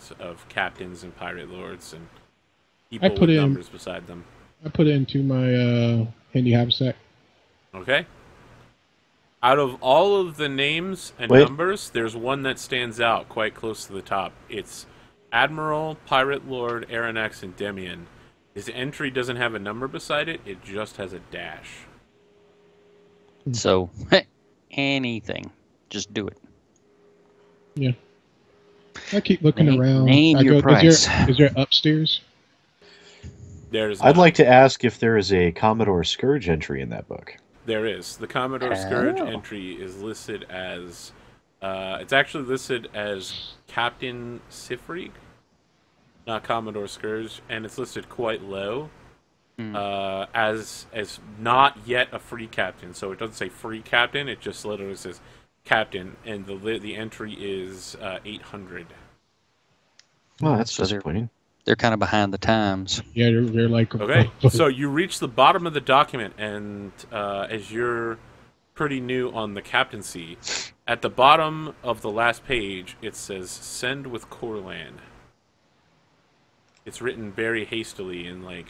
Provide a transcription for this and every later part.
list of captains and pirate lords and I people put with in numbers beside them. I put it into my handy haversack. Okay. Out of all of the names and Wait. numbers, there's one that stands out quite close to the top. It's Admiral, Pirate Lord, Aranex, and Demian. His entry doesn't have a number beside it, it just has a dash. So, anything. Just do it. Yeah. I keep looking around. Name I your go, price. Is there upstairs? There's I'd not. like to ask if there is a Commodore Scourge entry in that book. There is. The Commodore Scourge Oh. entry is listed as... it's actually listed as Captain Sifrig, not Commodore Scourge, and it's listed quite low as not yet a free captain. So it doesn't say free captain, it just literally says captain, and the entry is 800. Oh, that's So disappointing. They're kind of behind the times. Yeah, they're like... Okay, so you reach the bottom of the document, and as you're pretty new on the captaincy, at the bottom of the last page, it says, send with Corlan. It's written very hastily in, like,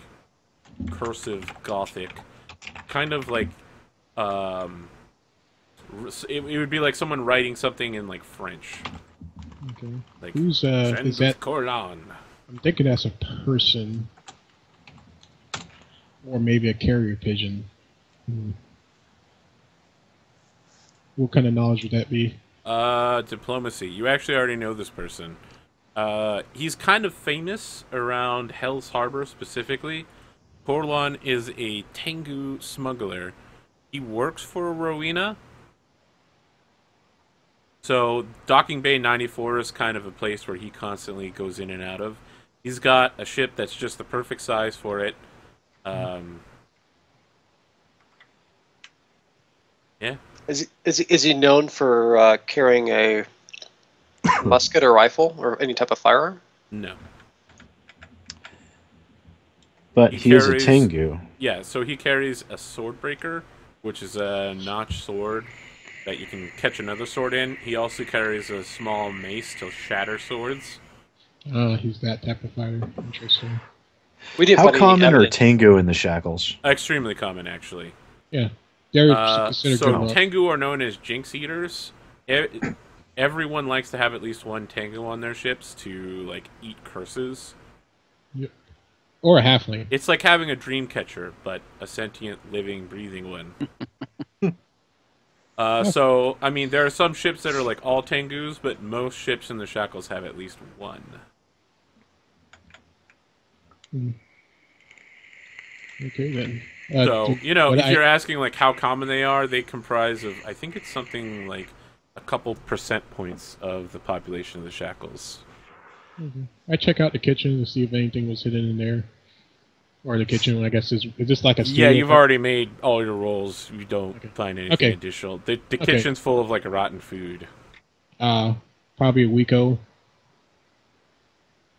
cursive Gothic. Kind of like, it would be like someone writing something in, like, French. Okay. Like, Who's send is with that? Corlan. I'm thinking that's a person, or maybe a carrier pigeon. What kind of knowledge would that be? Diplomacy. You actually already know this person. He's kind of famous around Hell's Harbor specifically. Corlan is a Tengu smuggler. He works for Rowena. So, Docking Bay 94 is kind of a place where he constantly goes in and out of. He's got a ship that's just the perfect size for it. Yeah. Is he known for carrying a musket or rifle or any type of firearm? No. But he is a carries- Tengu. Yeah, so he carries a swordbreaker, which is a notched sword that you can catch another sword in. He also carries a small mace to shatter swords. He's that type of fighter. Interesting. We didn't How find any common are evidence. Tengu in the Shackles? Extremely common, actually. Yeah. They're considered So good. Tengu are known as Jinx Eaters. Everyone likes to have at least one Tengu on their ships to, like, eat curses. Yep. Or a halfling. It's like having a dream catcher, but a sentient, living, breathing one. So, I mean, there are some ships that are like all Tengus, but most ships in the Shackles have at least one. Okay, then. So, you know, if you're I asking, like, how common they are, they comprise of, I think it's something like a couple percent points of the population of the Shackles. check out the kitchen to see if anything was hidden in there. Or the kitchen, I guess, is this like a studio? Yeah, you've already made all your rolls. You don't find anything Okay. additional. The kitchen's full of, like, rotten food. Probably a week old.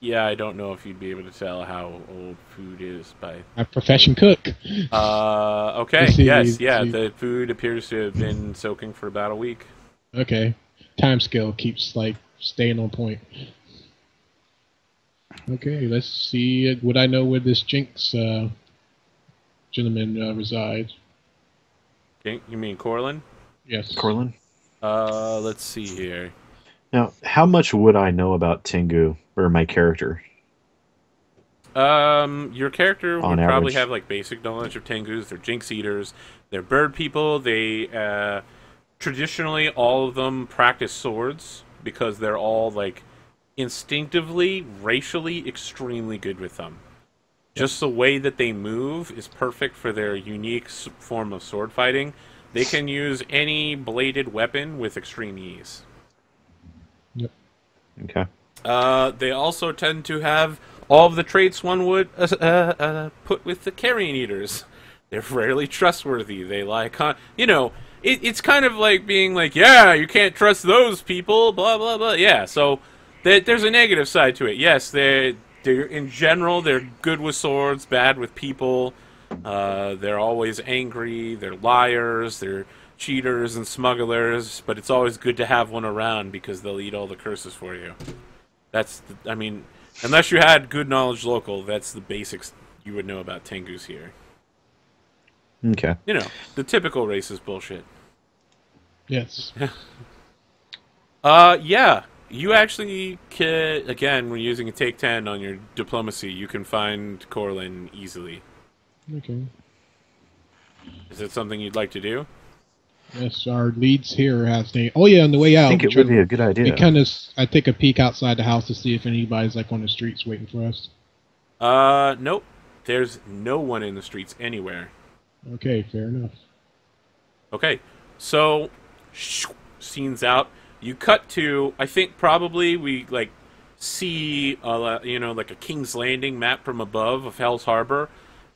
Yeah, I don't know if you'd be able to tell how old food is by... My profession cook. Okay, Let's see, yeah, see. the food appears to have been soaking for about a week. Okay. Time scale keeps, like, staying on point. Okay, let's see. Would I know where this Jinx gentleman resides? Okay, you mean Corlin? Yes. Corlin? Let's see here. Now, how much would I know about Tengu, or my character? Your character would On probably average. have, like, basic knowledge of Tengus. They're Jinx Eaters. They're bird people. They, traditionally, all of them practice swords because they're all, like, instinctively, racially extremely good with them. Just the way that they move is perfect for their unique form of sword fighting. They can use any bladed weapon with extreme ease. Yep. Okay. They also tend to have all of the traits one would put with the carrion eaters. They're rarely trustworthy. They like, you know, it's kind of like being like, yeah, you can't trust those people, blah, blah, blah. Yeah, so there's a negative side to it. Yes, they're in general, they're good with swords, bad with people. They're always angry. They're liars. They're cheaters and smugglers. But it's always good to have one around because they'll eat all the curses for you. I mean, unless you had good knowledge local, that's the basics you would know about Tengus here. Okay. You know, the typical racist bullshit. Yes. Yeah. You actually can, again, when using a take 10 on your diplomacy, you can find Corlin easily. Okay. Is it something you'd like to do? Yes, our leads here has name. Oh yeah, on the way out. I think it would be a good idea. I take a peek outside the house to see if anybody's like on the streets waiting for us. Nope. There's no one in the streets anywhere. Okay, fair enough. Okay, so scenes out. You cut to, I think probably we like see like a King's Landing map from above of Hell's Harbor,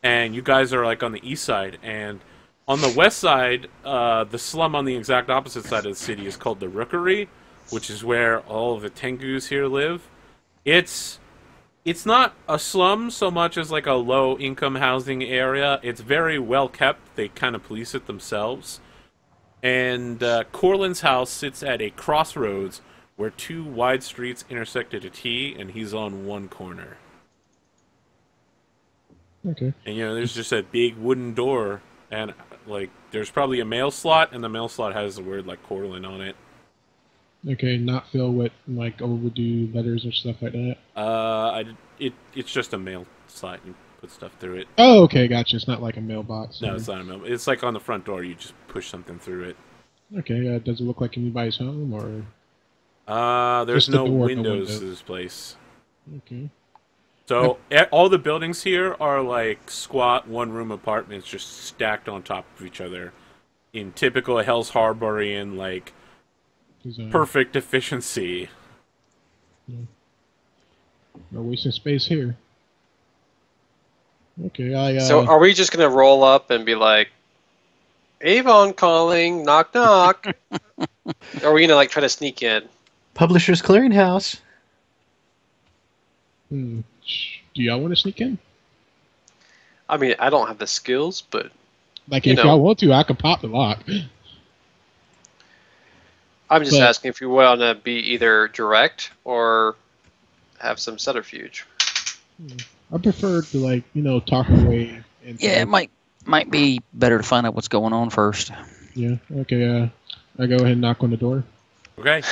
and you guys are like on the east side, and on the west side, the slum on the exact opposite side of the city is called the Rookery, which is where all of the Tengus here live. It's not a slum so much as like a low-income housing area. It's very well kept. They kind of police it themselves. And Corlin's house sits at a crossroads where two wide streets intersect at a T, and he's on one corner. Okay. And there's just a big wooden door, and like there's probably a mail slot, and the mail slot has the word like Corlin on it. Okay, not filled with like overdue letters or stuff like that. It's just a mail slot. You put stuff through it. Oh, okay, gotcha. It's not like a mailbox. No, it's not a mail. It's like on the front door. You just push something through it. Okay, does it look like anybody's home or? There's Just the no door, no windows window. to this place. Okay. So all the buildings here are like squat one-room apartments, just stacked on top of each other, in typical Hell's Harborian like perfect efficiency. No wasting space here. Okay, So are we just gonna roll up and be like, Avon calling, knock knock? Or are we gonna like try to sneak in? Publishers Clearinghouse. Do y'all want to sneak in? I mean, I don't have the skills, but Like, if y'all want to, I can pop the lock. I'm just asking if you want to be either direct or have some subterfuge. I prefer to, like, talk away. Yeah, it might be better to find out what's going on first. Yeah, okay, I go ahead and knock on the door. Okay.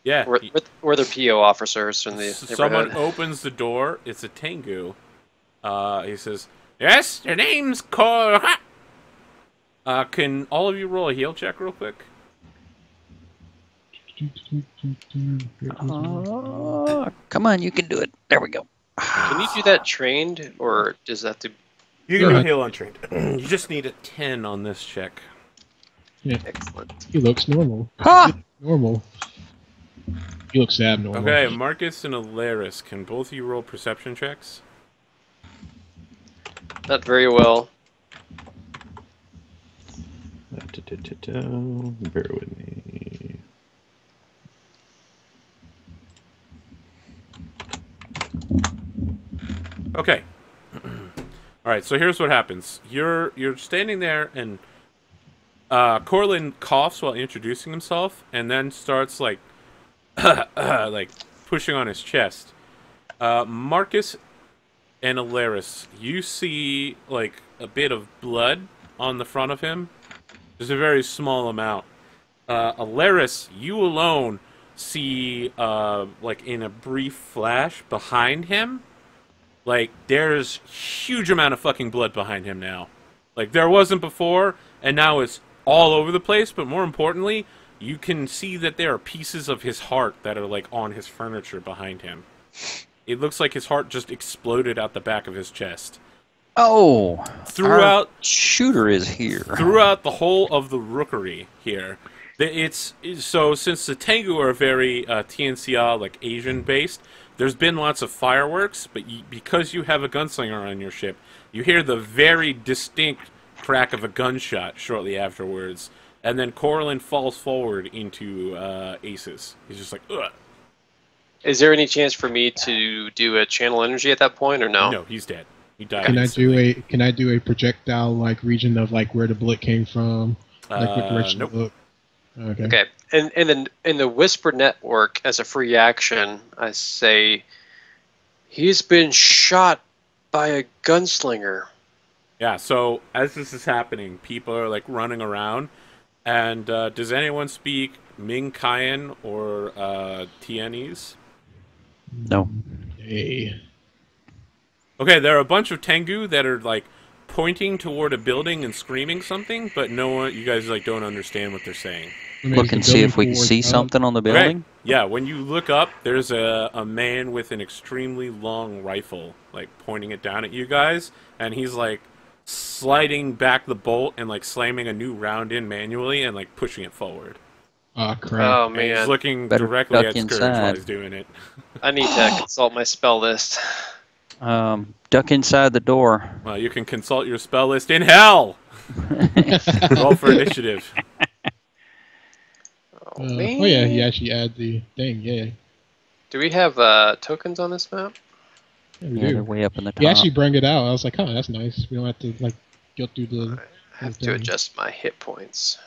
Yeah. We're the PO officers in the Someone neighborhood. opens the door. It's a Tengu. He says, "Yes, your name's Cor." Can all of you roll a heal check real quick? Come on, you can do it. There we go. Can you do that trained, or does that have to? You can do a heal untrained. You just need a 10 on this check. Yeah. Excellent. He looks normal. Ha! Normal. He looks abnormal. Okay, Marcus and Alaris, can both of you roll perception checks? Not very well. Bear with me. Okay. Alright, so here's what happens. You're standing there, and Corlin coughs while introducing himself, and then starts, like, like, pushing on his chest. Marcus and Alaris, you see, like, a bit of blood on the front of him. There's a very small amount. Alaris, you alone see, like, in a brief flash behind him, like, there's huge amount of fucking blood behind him now. Like, there wasn't before, and now it's all over the place, but more importantly, you can see that there are pieces of his heart that are, like, on his furniture behind him. It looks like his heart just exploded out the back of his chest. Oh, Throughout... our shooter is here. Throughout the whole of the Rookery here, so since the Tengu are very TNCR, like, Asian-based, there's been lots of fireworks, but because you have a gunslinger on your ship, you hear the very distinct crack of a gunshot shortly afterwards, and then Corlin falls forward into Aces. He's just like, ugh. Is there any chance for me to do a channel energy at that point, or no? No, he's dead. He died. Can I do a projectile, like, region of, like, where the bullet came from, like what direction it looked? Okay. Okay, and in the Whisper Network, as a free action, I say he's been shot by a gunslinger. Yeah, so as this is happening, people are like running around. And does anyone speak Ming-Kayan or Tianese? No. Hey. Okay, there are a bunch of Tengu that are like pointing toward a building and screaming something, but no one, you guys like don't understand what they're saying. I mean, Look is the and see if we building can see towards up? something on the building. Okay. Yeah, when you look up, there's a man with an extremely long rifle, like pointing it down at you guys, and he's like sliding back the bolt and like slamming a new round in manually and like pushing it forward. Ah, crap. Oh And he's man, looking Better directly duck at Scourge while inside. he's doing it. I need to consult my spell list. Duck inside the door. Well, you can consult your spell list in hell. Roll for initiative. Oh man. Oh yeah, he actually add the thing. Yeah, Do we have tokens on this map? yeah we Yeah, do. they're way up in the top. He actually bring it out. I was like, oh, that's nice. We don't have to like go through the. I have to adjust my hit points.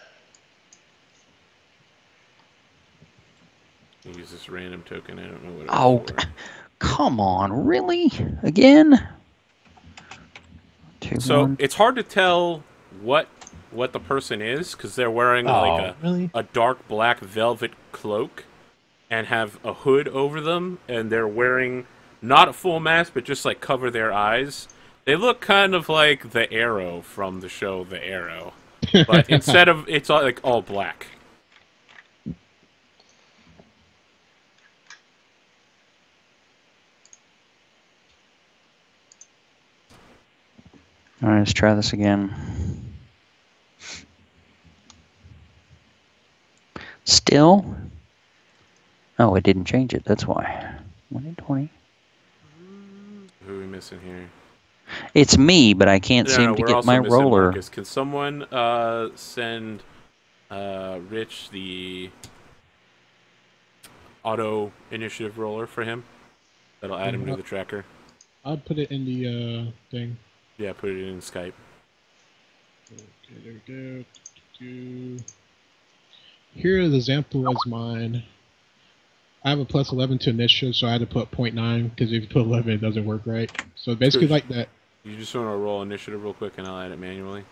Use this random token. I don't know what it Oh, was for. come on, really? Again? So 2-1. it's hard to tell what the person is because they're wearing like really? a dark black velvet cloak and have a hood over them, and they're wearing not a full mask but just like cover their eyes. They look kind of like the Arrow from the show The Arrow, but instead of it's all, like all black. All right, let's try this again. Still? Oh, it didn't change it. That's why. 1 in 20. Who are we missing here? It's me, but I can't seem to we're get also my missing roller. Marcus. Can someone send Rich the auto initiative roller for him? That'll add him to the tracker. I'll put it in the thing. Yeah, put it in Skype. Okay, there we go. Here is the example as mine. I have a plus 11 to initiative, so I had to put 0.9 because if you put 11, it doesn't work right. So basically, like that. You just want to roll initiative real quick, and I'll add it manually.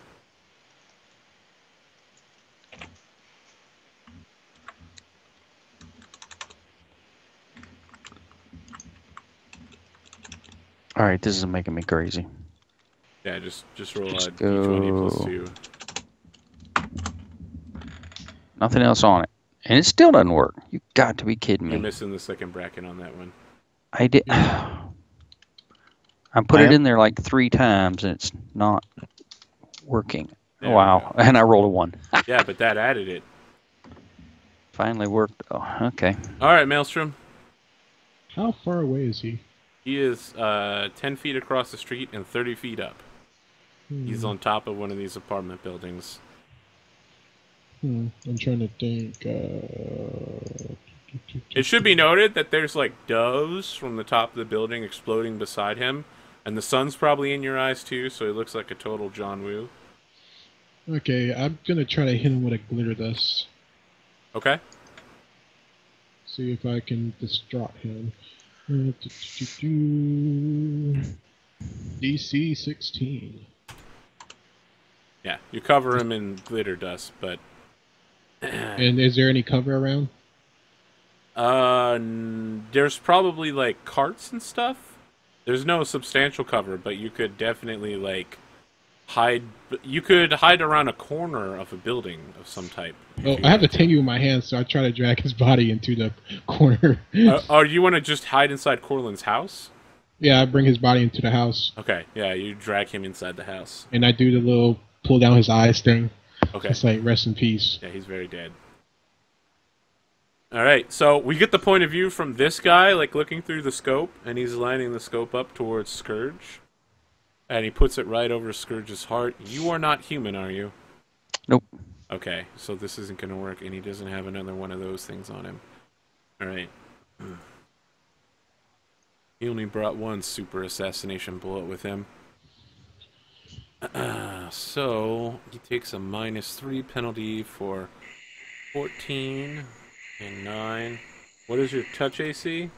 All right, this is making me crazy. Yeah, just roll a Just d20 plus go. 2. Nothing else on it. And it still doesn't work. You got to be kidding You're me. missing the second bracket on that one. I did. I put it in there like 3 times, and it's not working. There we Wow. go. And I rolled a 1. Yeah, but that added it. Finally worked. Oh, okay. All right, Maelstrom. How far away is he? He is 10 feet across the street and 30 feet up. He's on top of one of these apartment buildings. I'm trying to think. It should be noted that there's like doves from the top of the building exploding beside him, and the sun's probably in your eyes too, so it looks like a total John Woo. Okay, I'm gonna try to hit him with a glitter dust. Okay. See if I can distract him. DC 16. Yeah, you cover him in glitter dust, but And is there any cover around? there's probably like carts and stuff. There's no substantial cover, but you could definitely like hide. You could hide around a corner of a building of some type. Oh, I have the Tengu in my hand, so I try to drag his body into the corner. Or you want to just hide inside Corlin's house? Yeah, I bring his body into the house, Okay, yeah, you drag him inside the house. and I do the little pull down his eyes thing. Okay. It's like rest in peace. Yeah, he's very dead. Alright, so we get the point of view from this guy, like looking through the scope, and he's lining the scope up towards Scourge. And he puts it right over Scourge's heart. You are not human, are you? Nope. Okay, so this isn't going to work, and he doesn't have another one of those things on him. Alright. He only brought one super assassination bullet with him. So, he takes a -3 penalty for 14 and 9. What is your touch AC?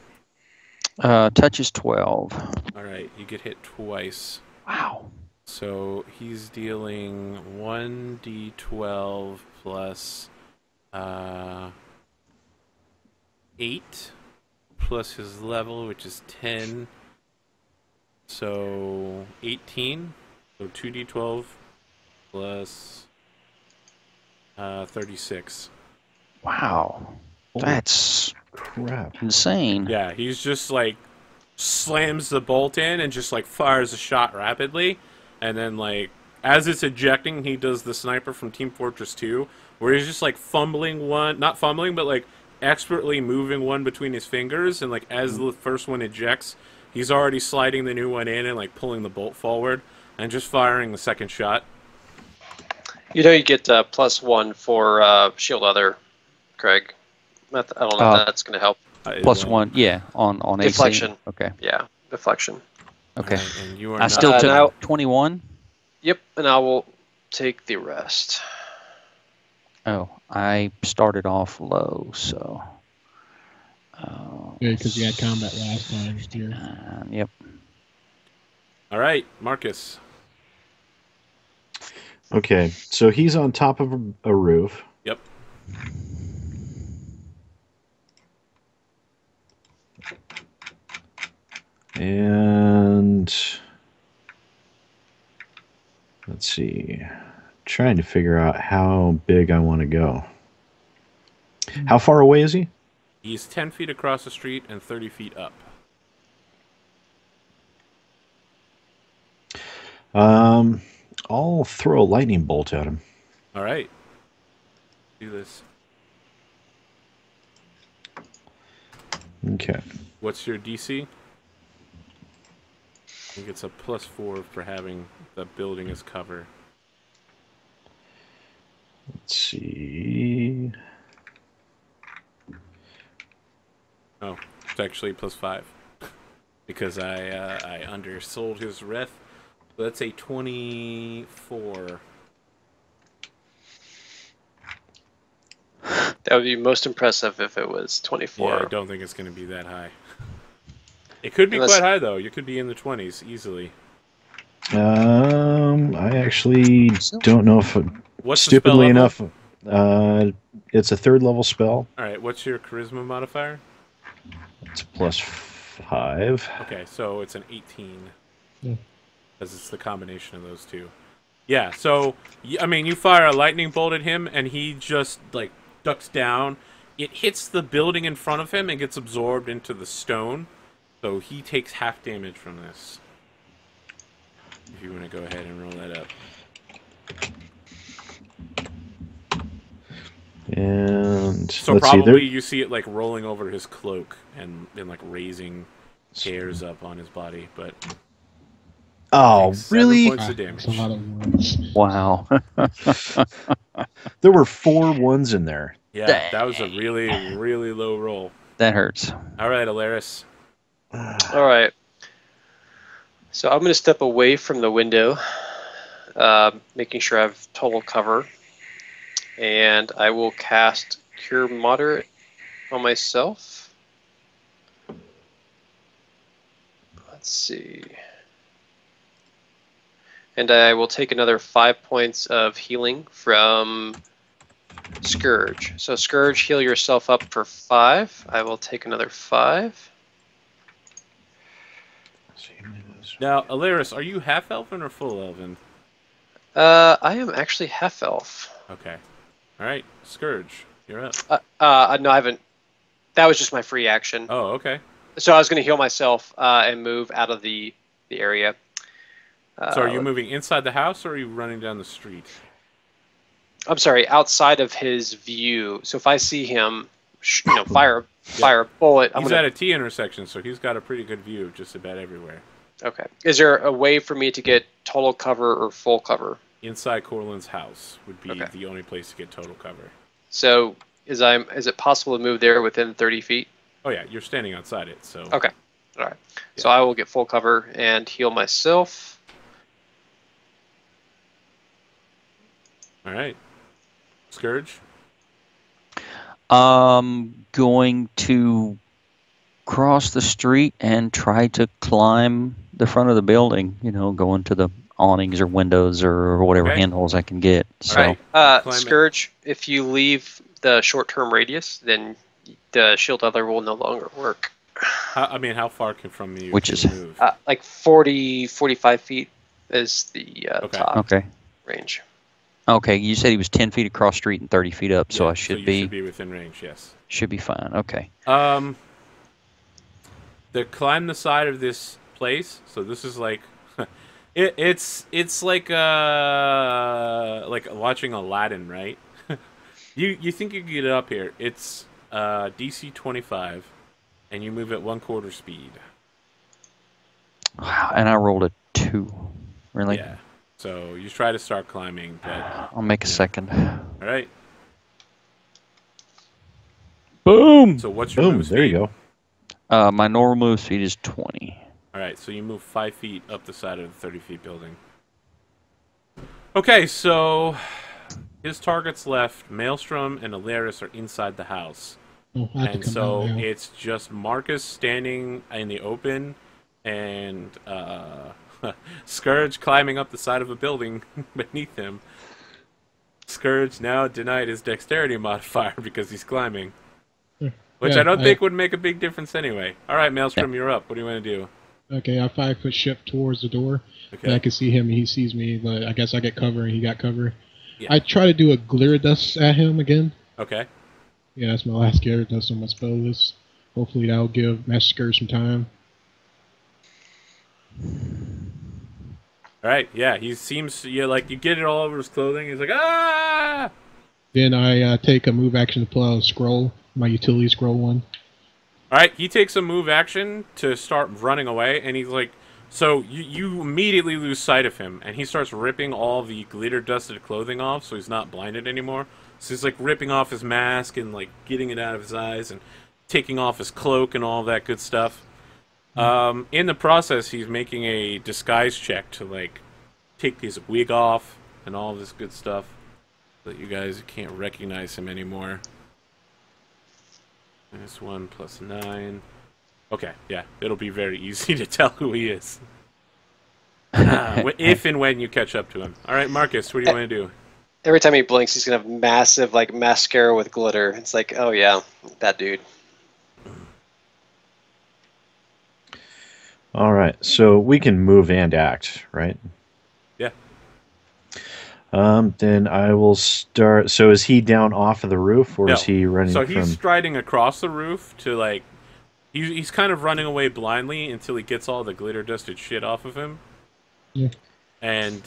Touch is 12. Alright, you get hit twice. Wow. So he's dealing 1d12 plus 8 plus his level, which is 10. So 18. So 2d12 plus 36. Wow. That's Crap. insane. Yeah, he's just like slams the bolt in and just like fires a shot rapidly, and then like as it's ejecting, he does the sniper from Team Fortress 2, where he's just like fumbling one, not fumbling, but like expertly moving one between his fingers, and like as the first one ejects, he's already sliding the new one in and like pulling the bolt forward and just firing the second shot. You know you get +1 for shield other, Craig. I don't know if that's going to help. +1, yeah, on AC. Deflection. Okay. Yeah, deflection. Okay. Right, and you are I not- still took now- 21. Yep, and I will take the rest. Oh, I started off low, so. Yeah, because you had combat last time. Here. Yep. All right, Marcus. Okay, so he's on top of a roof. Yep. And let's see. Trying to figure out how big I want to go. How far away is he? He's 10 feet across the street and 30 feet up. I'll throw a lightning bolt at him. All right. Do this. Okay. What's your DC? I think it's a +4 for having the building as cover. Let's see. Oh, it's actually +5 because I undersold his ref. So that's a 24. That would be most impressive if it was 24. Yeah, I don't think it's going to be that high. It could be Unless- quite high though. You could be in the 20s easily. I actually don't know if What's stupidly the spell enough. It's a 3rd level spell. All right, what's your charisma modifier? It's +5. Okay, so it's an 18. Yeah. Because it's the combination of those two. Yeah, so, I mean, you fire a lightning bolt at him, and he just, like, ducks down. It hits the building in front of him and gets absorbed into the stone. So he takes half damage from this. If you want to go ahead and roll that up. And So let's see, probably you see it, like, rolling over his cloak and like, raising hairs up on his body, but... Oh, takes 7 really? points of That's a damage. lot of words. Wow. There were 4 ones in there. Yeah, that was a really, really low roll. That hurts. All right, Alaris. All right. So I'm going to step away from the window, making sure I have total cover. And I will cast Cure Moderate on myself. Let's see. And I will take another 5 points of healing from Scourge. So Scourge, heal yourself up for 5. I will take another 5. Now, Alaris, are you half elven or full elven? I am actually half elf. Okay. All right, Scourge, you're up. No, I haven't. That was just my free action. Oh, okay. So I was going to heal myself and move out of the area. So are you moving inside the house or are you running down the street? I'm sorry, outside of his view. So if I see him, fire a bullet. He's at a T intersection, so he's got a pretty good view of just about everywhere. Okay. Is there a way for me to get total cover or full cover? Inside Corlin's house would be Okay. the only place to get total cover. So is it possible to move there within 30 feet? Oh yeah, you're standing outside it, so... Okay. All right. So I will get full cover and heal myself. All right. Scourge? Going to cross the street and try to climb the front of the building. Go into the awnings or windows or whatever Okay. handholds I can get. So, All right. Climb it. Scourge, if you leave the short-term radius, then the shield other will no longer work. How far from you Which can is- you move? Like 40, 45 feet is the Okay. top okay. range. Okay, you said he was 10 feet across street and 30 feet up, so Yeah, I should you be should be within range. Yes. fine. Okay. To climb the side of this place. So this is like, it's like watching Aladdin, right? you think you can get up here? It's DC 25, and you move at 1/4 speed. Wow, and I rolled a 2. Really? Yeah. So you try to start climbing, but I'll make a second. all right. Boom! So what's your Boom. move There you speed? go. My normal move speed is 20. All right, so you move 5 feet up the side of the 30 feet building. Okay, so his targets left, Maelstrom and Alaris are inside the house. Oh, I have to And come so out now. it's just Marcus standing in the open and Scourge climbing up the side of a building beneath him. Scourge now denied his dexterity modifier because he's climbing. Which Yeah, I don't think would make a big difference anyway. All right, Maelstrom, you're up. What do you want to do? Okay, I 5-foot shift towards the door, Okay. and I can see him, and he sees me, but I guess I get cover, and he got cover. Yeah. I try to do a Gyarados at him again. Okay. Yeah, that's my last Gyarados on my spell list. Hopefully that'll give Master Scourge some time. All right, yeah, he seems, like you get it all over his clothing. He's like, ah! Then I take a move action to pull out a scroll, my utility scroll one. All right, he takes a move action to start running away, and he's like, so you immediately lose sight of him, and he starts ripping all the glitter-dusted clothing off, so he's not blinded anymore. So he's like ripping off his mask and like getting it out of his eyes and taking off his cloak and all that good stuff. In the process, he's making a disguise check to like take his wig off and all this good stuff, so that you guys can't recognize him anymore. -1 + 9. Okay, yeah, it'll be very easy to tell who he is. If and when you catch up to him. All right, Marcus, what do you want to do? Every time he blinks, he's gonna have massive like mascara with glitter. It's like, oh yeah, that dude. All right. So we can move and act, right? Yeah. Then I will start. So is he down off of the roof, or No. is he running So from? he's striding across the roof to like, he's kind of running away blindly until he gets all the glitter dusted shit off of him. Yeah. And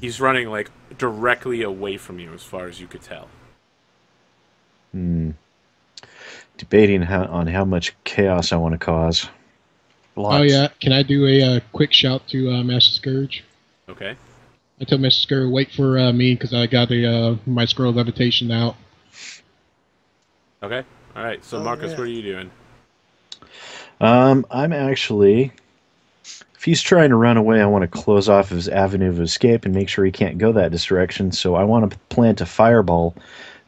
he's running like directly away from you, as far as you could tell. Debating on how much chaos I want to cause. Lots. Oh yeah, can I do a quick shout to Master Scourge? Okay. I tell Master Scourge wait for me because I got my scroll of levitation out. Okay. All right. So Marcus, what are you doing? I'm actually, if he's trying to run away, I want to close off his avenue of escape and make sure he can't go that direction. So I want to plant a fireball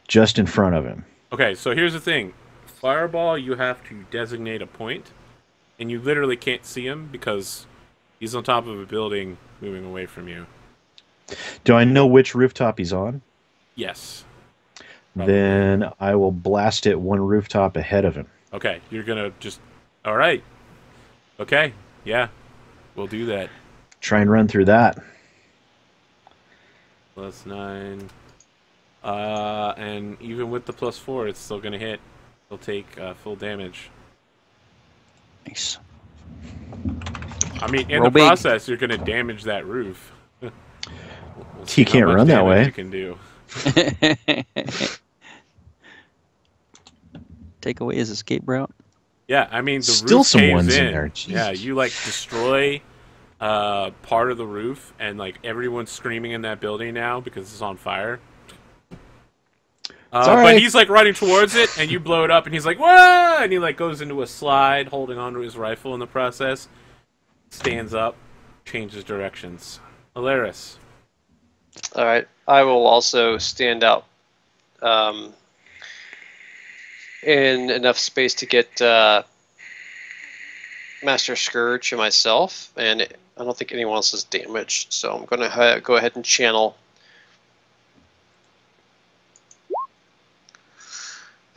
just in front of him. Okay. So here's the thing. Fireball, you have to designate a point, and you literally can't see him because he's on top of a building moving away from you. Do I know which rooftop he's on? Yes. Then I will blast it one rooftop ahead of him. Okay, you're gonna just... Alright. Okay, yeah. We'll do that. Try and run through that. +9. And even with the +4, it's still gonna hit. He'll take full damage. Nice. I mean, in Roll the big. process, you're gonna damage that roof. We'll see He how can't much run that damage way. You can do. Take away his escape route. Yeah, I mean, the Still roof some caves ones in in. there. Yeah, Jesus. you like destroy part of the roof, and like everyone's screaming in that building now because it's on fire. all But right. he's like running towards it, and you blow it up, and he's like, "Whoa!" And he like goes into a slide, holding onto his rifle in the process. Stands up, changes directions. Alaris. All right, I will also stand out in enough space to get Master Scourge and myself, and I don't think anyone else is damaged, so I'm going to go ahead and channel.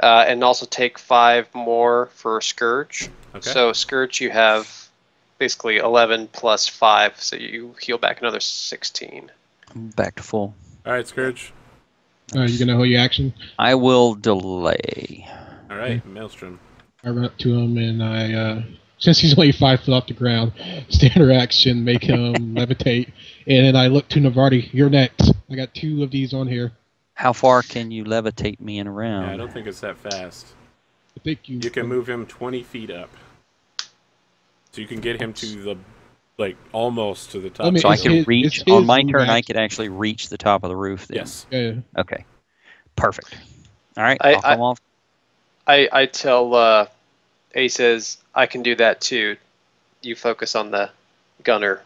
And also take 5 more for Scourge. Okay. So Scourge, you have basically 11 plus 5, so you heal back another 16. Back to full. All right, Scourge. You gonna hold your action? I will delay. All right, Maelstrom. I run up to him and I, since he's only 5 foot off the ground, standard action, make him levitate. And then I look to Navardi. You're next. I got 2 of these on here. How far can you levitate me and around? Yeah, I don't think it's that fast. I think You can move him 20 feet up. So you can get him to the, like, almost to the top. I mean, So I it's can his- reach, it's his on my turn, move I could actually reach the top of the roof then. Yes. Yeah. Okay. Perfect. All right, I- I'll come off. I tell Aces, I can do that too. You focus on the gunner.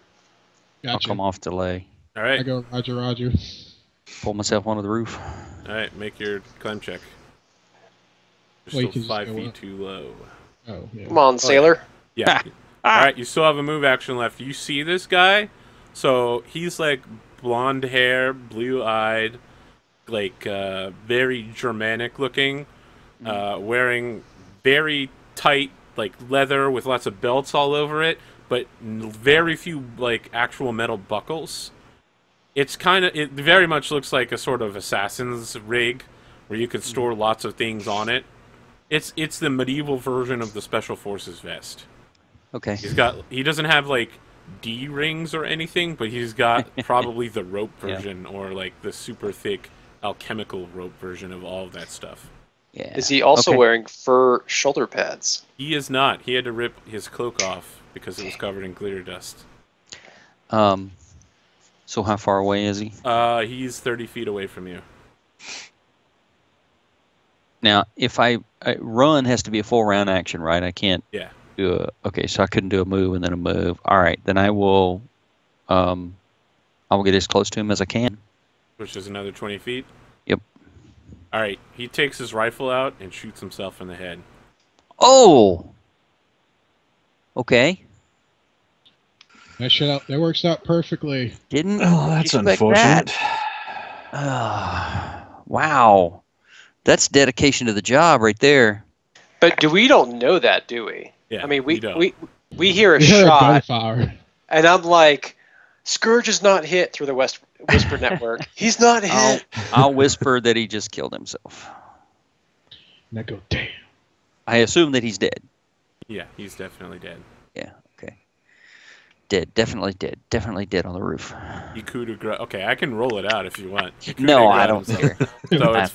I'll Gotcha. come off delay. All I right. go Roger, Roger. Pull myself onto the roof. All right, make your climb check. Well, You're you can still just 5 go feet up. too low. Oh, yeah. Come on, sailor. Yeah. All right, you still have a move action left. You see this guy? So he's like blonde hair, blue-eyed, like very Germanic looking, wearing very tight like leather with lots of belts all over it, but very few like actual metal buckles. It very much looks like a sort of assassin's rig where you could store lots of things on it. It's the medieval version of the Special Forces vest. Okay. He doesn't have like D rings or anything, but he's got probably the rope Yeah. version or like the super thick alchemical rope version of all of that stuff. Yeah. Is he also Okay. wearing fur shoulder pads? He is not. He had to rip his cloak off because it was covered in glitter dust. So how far away is he? He's 30 feet away from you. Now, if I run has to be a full round action, right? I can't Yeah. do okay, so I couldn't do a move and then a move. All right, then I will get as close to him as I can. Which is another 20 feet. Yep. All right. He takes his rifle out and shoots himself in the head. Oh. Okay. That works out perfectly. Didn't Oh, that's expect unfortunate. that. Wow. That's dedication to the job right there. But we don't know that, do we? Yeah. I mean, you don't. we hear a You heard shot, gunfire. and I'm like, Scourge is not hit through the Whisper Network. He's not hit. I'll whisper that he just killed himself. And I go, damn. I assume that he's dead. Yeah, he's definitely dead. Yeah, okay. Dead, definitely dead on the roof. He coup de grace. Okay, I can roll it out if you want. He coup No, de I grace don't himself. care. So it's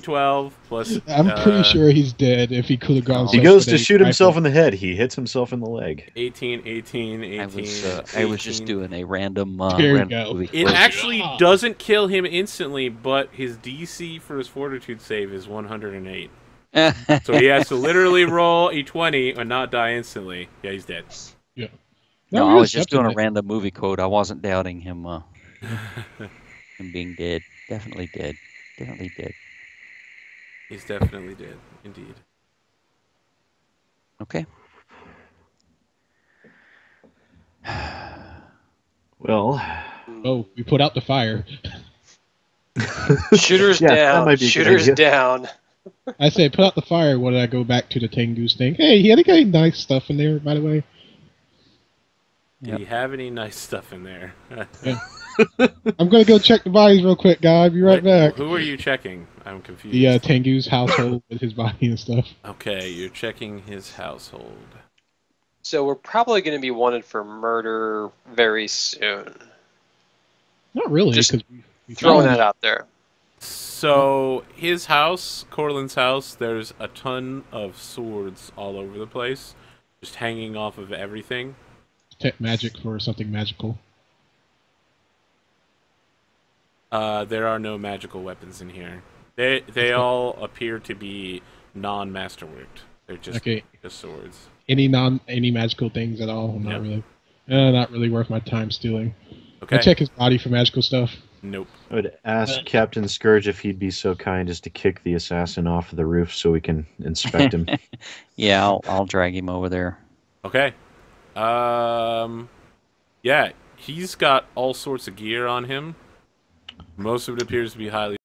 4d12 plus. I'm pretty sure he's dead if he could have gone. He goes to shoot himself in the head. He hits himself in the leg. 18, 18, 18. I was just 18. doing a random, There you random go. movie. It quiz. actually doesn't kill him instantly, but his DC for his fortitude save is 108. So he has to literally roll a 20 and not die instantly. Yeah, he's dead. Yeah. No, I you're was just doing a accepting it. random movie quote. I wasn't doubting him, him being dead. Definitely dead. Definitely dead. He's definitely dead, indeed. Okay. Well, Oh, we put out the fire. Shooters Yeah, that down. might be a good Shooters idea. down. I say put out the fire when I go back to the Tengu's thing. Hey, he had any nice stuff in there, by the way. Do you have any nice stuff in there? I'm gonna go check the bodies real quick, guy. I'll be right back. Who are you checking? I'm confused. The Tengu's household with his body and stuff. Okay, you're checking his household. So we're probably going to be wanted for murder very soon. Not really, Just because we Throwing found that out there. So his house, Corlin's house, there's a ton of swords all over the place, just hanging off of everything. magic for something magical. There are no magical weapons in here. They all appear to be non-masterworked. They're just just swords. Any magical things at all? Not Yep. really. Not really worth my time stealing. Okay. I check his body for magical stuff. Nope. I would ask Captain Scourge if he'd be so kind as to kick the assassin off of the roof so we can inspect him. Yeah, I'll drag him over there. Okay. Yeah, he's got all sorts of gear on him. Most of it appears to be highly